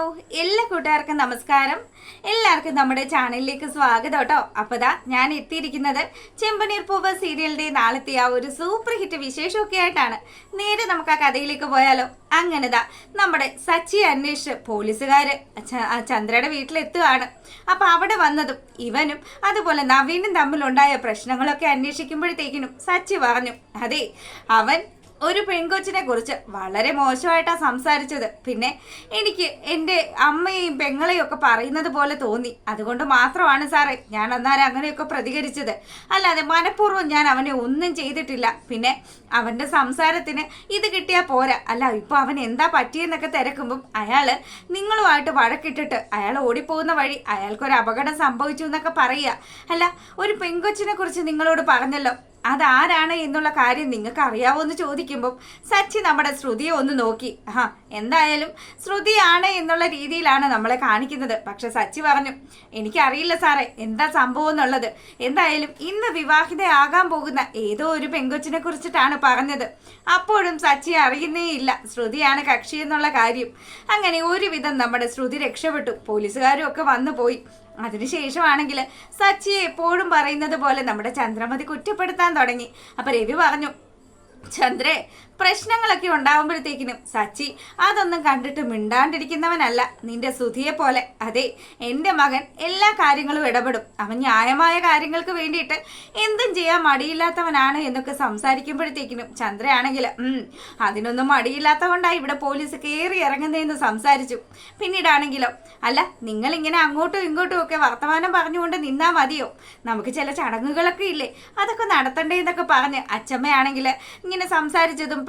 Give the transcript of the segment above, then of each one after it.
എല്ലാ കൂട്ടുകാർക്കും നമസ്കാരം. എല്ലാവർക്കും നമ്മുടെ ചാനലിലേക്ക് സ്വാഗതം കേട്ടോ. അപ്പതാ ഞാൻ എത്തിയിരിക്കുന്നത് ചെമ്പനീർ പൂവ് സീരിയലിന്റെ നാളത്തെ ആ ഒരു സൂപ്പർ ഹിറ്റ് വിശേഷമൊക്കെ ആയിട്ടാണ്. നേരെ നമുക്ക് ആ കഥയിലേക്ക് പോയാലോ. അങ്ങനെതാ നമ്മുടെ സച്ചി അന്വേഷിച്ച് പോലീസുകാര് ചന്ദ്രയുടെ വീട്ടിലെത്തുകയാണ്. അപ്പൊ അവിടെ വന്നതും ഇവനും അതുപോലെ നവീനും തമ്മിലുണ്ടായ പ്രശ്നങ്ങളൊക്കെ അന്വേഷിക്കുമ്പോഴത്തേക്കിനും സച്ചി പറഞ്ഞു, അതെ അവൻ ഒരു പെൺകൊച്ചിനെ കുറിച്ച് വളരെ മോശമായിട്ടാണ് സംസാരിച്ചത്. പിന്നെ എനിക്ക് എൻ്റെ അമ്മയെയും പെങ്ങളെയും ഒക്കെ പറയുന്നത് പോലെ തോന്നി. അതുകൊണ്ട് മാത്രമാണ് സാറേ ഞാൻ അന്നേരം അങ്ങനെയൊക്കെ പ്രതികരിച്ചത്. അല്ലാതെ മനഃപൂർവ്വം ഞാൻ അവനെ ഒന്നും ചെയ്തിട്ടില്ല. പിന്നെ അവൻ്റെ സംസാരത്തിന് ഇത് കിട്ടിയാൽ പോരാ. അല്ല ഇപ്പൊ അവൻ എന്താ പറ്റിയെന്നൊക്കെ തിരക്കുമ്പം അയാള് നിങ്ങളുമായിട്ട് വഴക്കിട്ടിട്ട് അയാൾ ഓടിപ്പോകുന്ന വഴി അയാൾക്കൊരു അപകടം സംഭവിച്ചു എന്നൊക്കെ പറയുക. അല്ല ഒരു പെൺകൊച്ചിനെ കുറിച്ച് നിങ്ങളോട് പറഞ്ഞല്ലോ, അതാരാണ് എന്നുള്ള കാര്യം നിങ്ങൾക്ക് അറിയാവോ എന്ന് ചോദിക്കുമ്പോൾ സച്ചി നമ്മുടെ ശ്രുതിയെ ഒന്ന് നോക്കി. എന്തായാലും ശ്രുതിയാണ് എന്നുള്ള രീതിയിലാണ് നമ്മളെ കാണിക്കുന്നത്. പക്ഷെ സച്ചി പറഞ്ഞു, എനിക്കറിയില്ല സാറേ എന്താ സംഭവം എന്നുള്ളത്. എന്തായാലും ഇന്ന് വിവാഹിതയാകാൻ പോകുന്ന ഏതോ ഒരു പെൺകൊച്ചിനെ കുറിച്ചിട്ടാണ് പറഞ്ഞത്. അപ്പോഴും സച്ചി അറിയുന്നേ ഇല്ല ശ്രുതിയാണ് കക്ഷി എന്നുള്ള കാര്യം. അങ്ങനെ ഒരുവിധം നമ്മുടെ ശ്രുതി രക്ഷപ്പെട്ടു. പോലീസുകാരും ഒക്കെ വന്നു പോയി. അതിനുശേഷമാണെങ്കിൽ സച്ചിയെ എപ്പോഴും പറയുന്നത് പോലെ നമ്മുടെ ചന്ദ്രമതി കുറ്റപ്പെടുത്താൻ തുടങ്ങി. അപ്പൊ രവി പറഞ്ഞു, ചന്ദ്രേ പ്രശ്നങ്ങളൊക്കെ ഉണ്ടാവുമ്പോഴത്തേക്കിനും സച്ചി അതൊന്നും കണ്ടിട്ട് മിണ്ടാണ്ടിരിക്കുന്നവനല്ല നിന്റെ സുധിയെ പോലെ. അതെ എൻ്റെ മകൻ എല്ലാ കാര്യങ്ങളും ഇടപെടും. അവൻ ന്യായമായ കാര്യങ്ങൾക്ക് വേണ്ടിയിട്ട് എന്തും ചെയ്യാൻ മടിയില്ലാത്തവനാണ് എന്നൊക്കെ സംസാരിക്കുമ്പോഴത്തേക്കിനും ചന്ദ്രയാണെങ്കിൽ അതിനൊന്നും മടിയില്ലാത്തതുകൊണ്ടാണ് ഇവിടെ പോലീസ് കയറി ഇറങ്ങുന്നതെന്ന് സംസാരിച്ചു. പിന്നീടാണെങ്കിലോ, അല്ല നിങ്ങളിങ്ങനെ അങ്ങോട്ടും ഇങ്ങോട്ടും ഒക്കെ വർത്തമാനം പറഞ്ഞുകൊണ്ട് നിന്നാ മതിയോ? നമുക്ക് ചില ചടങ്ങുകളൊക്കെ ഇല്ലേ, അതൊക്കെ നടത്തണ്ടേ എന്നൊക്കെ പറഞ്ഞ് അച്ചമ്മയാണെങ്കിൽ ഇങ്ങനെ സംസാരിച്ചതും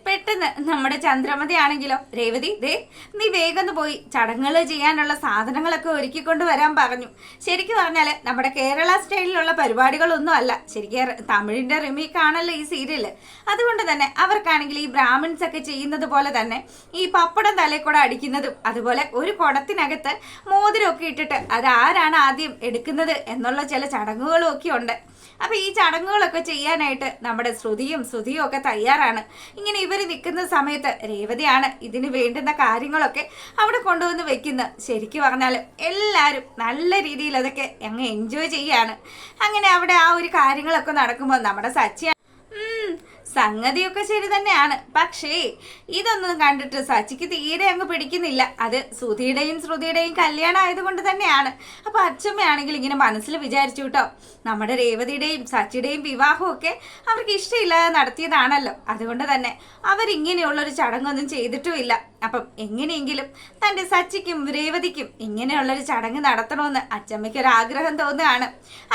പെട്ടെന്ന് നമ്മുടെ ചന്ദ്രമതി ആണെങ്കിലോ, രേവതി ദേ നീ വേഗം പോയി ചടങ്ങുകൾ ചെയ്യാനുള്ള സാധനങ്ങളൊക്കെ ഒരുക്കിക്കൊണ്ട് വരാൻ പറഞ്ഞു. ശരിക്കും പറഞ്ഞാൽ നമ്മുടെ കേരള സ്റ്റൈലിലുള്ള പരിപാടികളൊന്നും അല്ല, ശരിക്കും തമിഴിന്റെ റിമേക്ക് ആണല്ലോ ഈ സീരിയല്. അതുകൊണ്ട് തന്നെ അവർക്കാണെങ്കിൽ ഈ ബ്രാഹ്മിൺസ് ഒക്കെ ചെയ്യുന്നത് പോലെ തന്നെ ഈ പപ്പടം തലയിൽ അടിക്കുന്നതും അതുപോലെ ഒരു കുടത്തിനകത്ത് മോതിരമൊക്കെ ഇട്ടിട്ട് അത് ആരാണ് ആദ്യം എടുക്കുന്നത് എന്നുള്ള ചില ചടങ്ങുകളും ഒക്കെ ഉണ്ട്. അപ്പൊ ഈ ചടങ്ങുകളൊക്കെ ചെയ്യാനായിട്ട് നമ്മുടെ ശ്രുതിയും ഒക്കെ തയ്യാറാണ്. ഇങ്ങനെ ഇവർ നിൽക്കുന്ന സമയത്ത് രേവതിയാണ് ഇതിന് വേണ്ടുന്ന കാര്യങ്ങളൊക്കെ അവിടെ കൊണ്ടുവന്ന് വെക്കുന്നത്. ശരിക്കും പറഞ്ഞാൽ എല്ലാവരും നല്ല രീതിയിൽ അതൊക്കെ അങ്ങ് എൻജോയ് ചെയ്യാണ്. അങ്ങനെ അവിടെ ആ ഒരു കാര്യങ്ങളൊക്കെ നടക്കുമ്പോൾ നമ്മുടെ സച്ചി സംഗതിയൊക്കെ ശരി തന്നെയാണ്, പക്ഷേ ഇതൊന്നും കണ്ടിട്ട് സച്ചിക്ക് തീരെ അങ്ങ് പിടിക്കുന്നില്ല. അത് സുധിയുടെയും ശ്രുതിയുടെയും കല്യാണം ആയതുകൊണ്ട് തന്നെയാണ്. അപ്പൊ അച്ഛമ്മയാണെങ്കിൽ ഇങ്ങനെ മനസ്സിൽ വിചാരിച്ചു കേട്ടോ, നമ്മുടെ രേവതിയുടെയും സച്ചിയുടെയും വിവാഹമൊക്കെ അവർക്ക് ഇഷ്ടമില്ലാതെ നടത്തിയതാണല്ലോ. അതുകൊണ്ട് തന്നെ അവരിങ്ങനെയുള്ളൊരു ചടങ്ങൊന്നും ചെയ്തിട്ടുമില്ല. അപ്പം എങ്ങനെയെങ്കിലും തൻ്റെ സച്ചിക്കും രേവതിക്കും ഇങ്ങനെയുള്ളൊരു ചടങ്ങ് നടത്തണമെന്ന് അച്ചമ്മയ്ക്കൊരാഗ്രഹം തോന്നുകയാണ്.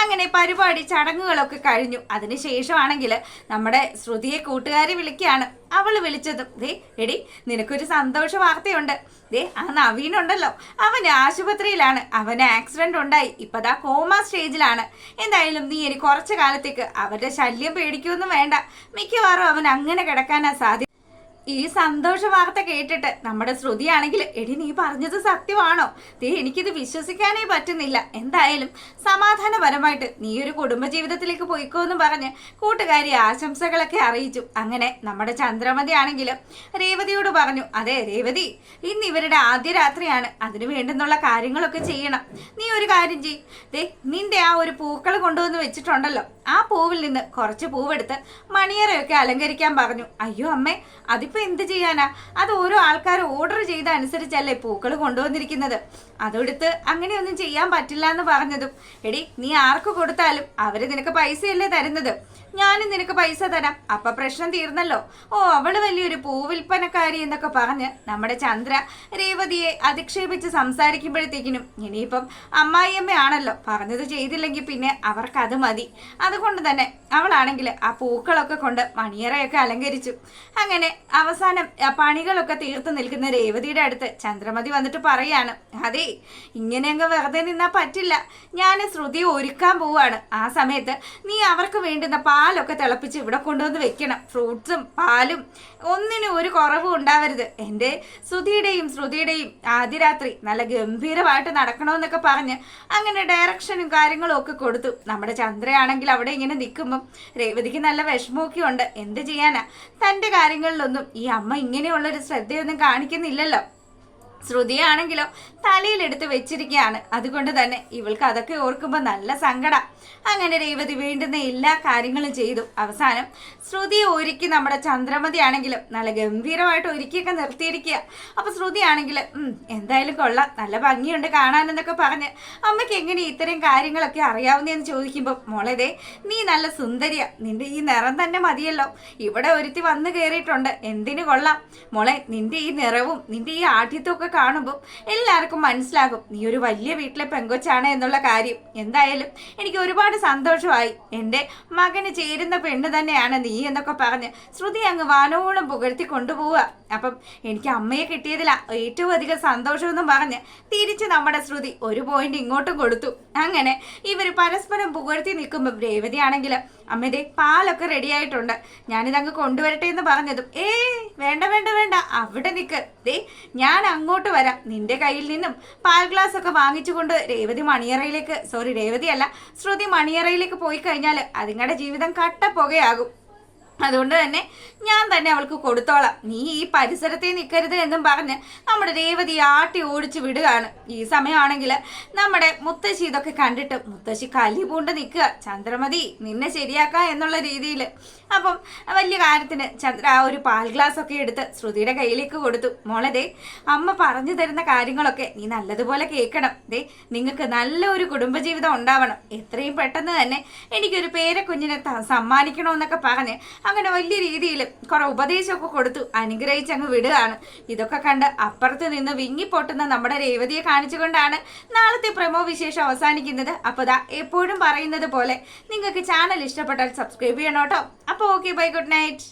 അങ്ങനെ പരിപാടി ചടങ്ങുകളൊക്കെ കഴിഞ്ഞു. അതിനുശേഷമാണെങ്കിൽ നമ്മുടെ ശ്രുതിയെ കൂട്ടുകാരി വിളിക്കുകയാണ്. അവള് വിളിച്ചതും, ദേ എടി നിനക്കൊരു സന്തോഷ വാർത്തയുണ്ട്. ദേ ആ നവീനുണ്ടല്ലോ, അവന് ആശുപത്രിയിലാണ്. അവന് ആക്സിഡന്റ് ഉണ്ടായി, ഇപ്പതാ കോമ സ്റ്റേജിലാണ്. എന്തായാലും നീ ഇനി കുറച്ചു കാലത്തേക്ക് അവരുടെ ശല്യം പേടിക്കൊന്നും വേണ്ട. മിക്കവാറും അവൻ അങ്ങനെ കിടക്കാനാ സാധ്യത. ഈ സന്തോഷ വാർത്ത കേട്ടിട്ട് നമ്മുടെ ശ്രുതിയാണെങ്കിൽ, എടി നീ പറഞ്ഞത് സത്യമാണോ? ദേ എനിക്കിത് വിശ്വസിക്കാനേ പറ്റുന്നില്ല. എന്തായാലും സമാധാനപരമായിട്ട് നീ ഒരു കുടുംബജീവിതത്തിലേക്ക് പോയിക്കോന്ന് പറഞ്ഞ് കൂട്ടുകാരി ആശംസകളൊക്കെ അറിയിച്ചു. അങ്ങനെ നമ്മുടെ ചന്ദ്രമതി ആണെങ്കിലും രേവതിയോട് പറഞ്ഞു, അതെ രേവതി ഇന്ന് ഇവരുടെ ആദ്യ രാത്രിയാണ്, അതിനു വേണ്ടുന്നുള്ള കാര്യങ്ങളൊക്കെ ചെയ്യണം. നീ ഒരു കാര്യം ചെയ്, ദേ നിന്റെ ആ ഒരു പൂക്കൾ കൊണ്ടുവന്ന് വെച്ചിട്ടുണ്ടല്ലോ, ആ പൂവിൽ നിന്ന് കുറച്ച് പൂവെടുത്ത് മണിയറയൊക്കെ അലങ്കരിക്കാൻ പറഞ്ഞു. അയ്യോ അമ്മേ അതിപ്പോ എന്ത് ചെയ്യാനാ, അത് ഓരോ ആൾക്കാർ ഓർഡർ ചെയ്ത അനുസരിച്ചല്ലേ പൂക്കൾ കൊണ്ടുവന്നിരിക്കുന്നത്. അതെടുത്ത് അങ്ങനെയൊന്നും ചെയ്യാൻ പറ്റില്ല എന്ന് പറഞ്ഞതും, എടി നീ ആർക്ക് കൊടുത്താലും അവര് നിനക്ക് പൈസയല്ലേ തരുന്നത്, ഞാനും നിനക്ക് പൈസ തരാം, അപ്പൊ പ്രശ്നം തീർന്നല്ലോ. ഓ അവള് വലിയൊരു പൂവിൽപ്പനക്കാരി എന്നൊക്കെ പറഞ്ഞ് നമ്മുടെ ചന്ദ്ര രേവതിയെ അധിക്ഷേപിച്ച് സംസാരിക്കുമ്പോഴത്തേക്കിനും ഇനിയിപ്പം അമ്മായിയമ്മയാണല്ലോ, പറഞ്ഞത് ചെയ്തില്ലെങ്കിൽ പിന്നെ അവർക്കത് മതി. അതുകൊണ്ട് തന്നെ അവളാണെങ്കിൽ ആ പൂക്കളൊക്കെ കൊണ്ട് മണിയറയൊക്കെ അലങ്കരിച്ചു. അങ്ങനെ അവസാനം പണികളൊക്കെ തീർത്ത് നിൽക്കുന്ന രേവതിയുടെ അടുത്ത് ചന്ദ്രമതി വന്നിട്ട് പറയാണ്, അതെ ഇങ്ങനെ അങ്ങ് വെറുതെ നിന്നാ പറ്റില്ല, ഞാൻ ശ്രുതിയെ ഒരുക്കാൻ പോവാണ്. ആ സമയത്ത് നീ അവർക്ക് വേണ്ടുന്ന പാലൊക്കെ തിളപ്പിച്ച് ഇവിടെ കൊണ്ടുവന്ന് വെക്കണം. ഫ്രൂട്ട്സും പാലും ഒന്നിനും ഒരു കുറവും ഉണ്ടാവരുത്. എൻ്റെ ശ്രുതിയുടെയും ആദ്യ രാത്രി നല്ല ഗംഭീരമായിട്ട് നടക്കണമെന്നൊക്കെ പറഞ്ഞ് അങ്ങനെ ഡയറക്ഷനും കാര്യങ്ങളും ഒക്കെ കൊടുത്തു. നമ്മുടെ ചന്ദ്രയാണെങ്കിൽ അവിടെ ഇങ്ങനെ നിൽക്കുമ്പം രേവതിക്ക് നല്ല വിഷമമൊക്കെ ഉണ്ട്. എന്ത് ചെയ്യാനാ, തൻ്റെ കാര്യങ്ങളിലൊന്നും ഈ അമ്മ ഇങ്ങനെയുള്ളൊരു ശ്രദ്ധയൊന്നും കാണിക്കുന്നില്ലല്ലോ. ശ്രുതിയാണെങ്കിലോ തലയിലെടുത്ത് വെച്ചിരിക്കുകയാണ്. അതുകൊണ്ട് തന്നെ ഇവൾക്ക് അതൊക്കെ ഓർക്കുമ്പോൾ നല്ല സങ്കടം. അങ്ങനെ രേവതി വേണ്ടുന്ന എല്ലാ കാര്യങ്ങളും ചെയ്തു. അവസാനം ശ്രുതിയെ ഒരുക്കി നമ്മുടെ ചന്ദ്രമതി ആണെങ്കിലും നല്ല ഗംഭീരമായിട്ട് ഒരുക്കിയൊക്കെ നിർത്തിയിരിക്കുക. അപ്പൊ ശ്രുതി ആണെങ്കിൽ എന്തായാലും കൊള്ളാം, നല്ല ഭംഗിയുണ്ട് കാണാനെന്നൊക്കെ പറഞ്ഞ് അമ്മയ്ക്ക് എങ്ങനെ ഇത്തരം കാര്യങ്ങളൊക്കെ അറിയാവുന്നതെന്ന് ചോദിക്കുമ്പോൾ, മോളേതേ നീ നല്ല സുന്ദരിയ, നിന്റെ ഈ നിറം തന്നെ മതിയല്ലോ, ഇവിടെ ഒരുത്തി വന്നു കയറിയിട്ടുണ്ട്, എന്തിനു കൊള്ളാം മോളെ, നിന്റെ ഈ നിറവും നിന്റെ ഈ ആഠ്യത്വം ഒക്കെ കാണുമ്പോൾ എല്ലാവർക്കും മനസ്സിലാകും നീ ഒരു വലിയ വീട്ടിലെ പെങ്കൊച്ചാണ് എന്നുള്ള കാര്യം. എന്തായാലും എനിക്ക് ഒരുപാട് സന്തോഷമായി, എൻ്റെ മകന് ചേരുന്ന പെണ്ണ് തന്നെയാണ് നീ എന്നൊക്കെ പറഞ്ഞ് ശ്രുതി അങ്ങ് വാനോളം പുകഴ്ത്തി കൊണ്ടുപോവുക. അപ്പം എനിക്ക് അമ്മയെ കിട്ടിയതിലാ ഏറ്റവും അധികം സന്തോഷമെന്നും പറഞ്ഞ് തിരിച്ച് നമ്മുടെ ശ്രുതി ഒരു പോയിന്റ് ഇങ്ങോട്ടും കൊടുത്തു. അങ്ങനെ ഇവർ പരസ്പരം പുകഴ്ത്തി നിൽക്കുമ്പോൾ രേവതി ആണെങ്കിൽ അമ്മേടെ പാലൊക്കെ റെഡി ആയിട്ടുണ്ട്, ഞാനിതങ്ങ് കൊണ്ടുവരട്ടെ എന്ന് പറഞ്ഞതും വേണ്ട വേണ്ട വേണ്ട, അവിടെ നിൽക്ക്, ദേ ഞാൻ അങ്ങോട്ട് വരാം. നിന്റെ കയ്യിൽ നിന്നും പാൽ ഗ്ലാസ് ഒക്കെ വാങ്ങിച്ചുകൊണ്ട് ശ്രുതി മണിയറയിലേക്ക് പോയി കഴിഞ്ഞാൽ അതുങ്ങളുടെ ജീവിതം കട്ടപ്പുകയാകും. അതുകൊണ്ട് തന്നെ ഞാൻ തന്നെ അവൾക്ക് കൊടുത്തോളാം, നീ ഈ പരിസരത്തെ നിൽക്കരുത് എന്നും പറഞ്ഞ് നമ്മുടെ രേവതി ആട്ടി ഓടിച്ചു വിടുകയാണ്. ഈ സമയമാണെങ്കിൽ നമ്മുടെ മുത്തശ്ശി ഇതൊക്കെ കണ്ടിട്ട് മുത്തശ്ശി കലി പൂണ്ട് നിൽക്കുക, ചന്ദ്രമതി നിന്നെ ശരിയാക്കാം എന്നുള്ള രീതിയിൽ. അപ്പം വലിയ കാര്യത്തിന് ചന്ദ്ര ആ ഒരു പാൽ ഗ്ലാസ് ഒക്കെ എടുത്ത് ശ്രുതിയുടെ കയ്യിലേക്ക് കൊടുത്തു. മോളെ ദേ അമ്മ പറഞ്ഞു തരുന്ന കാര്യങ്ങളൊക്കെ നീ നല്ലതുപോലെ കേൾക്കണം, ദേ നിങ്ങൾക്ക് നല്ലൊരു കുടുംബജീവിതം ഉണ്ടാവണം, എത്രയും പെട്ടെന്ന് തന്നെ എനിക്കൊരു പേരക്കുഞ്ഞിനെ സമ്മാനിക്കണമെന്നൊക്കെ പറഞ്ഞ് അങ്ങനെ വലിയ രീതിയിൽ കുറെ ഉപദേശമൊക്കെ കൊടുത്തു അനുഗ്രഹിച്ചങ്ങ് വിടുകയാണ്. ഇതൊക്കെ കണ്ട് അപ്പുറത്ത് നിന്ന് വിങ്ങിപ്പൊട്ടുന്ന നമ്മുടെ രേവതിയെ കാണിച്ചുകൊണ്ടാണ് നാളത്തെ പ്രമോ വിശേഷം അവസാനിക്കുന്നത്. അപ്പോൾ ദാ എപ്പോഴും പറയുന്നത് പോലെ നിങ്ങൾക്ക് ചാനൽ ഇഷ്ടപ്പെട്ടാൽ സബ്സ്ക്രൈബ് ചെയ്യണം കേട്ടോ. അപ്പോൾ ഓക്കെ, ബൈ, ഗുഡ് നൈറ്റ്.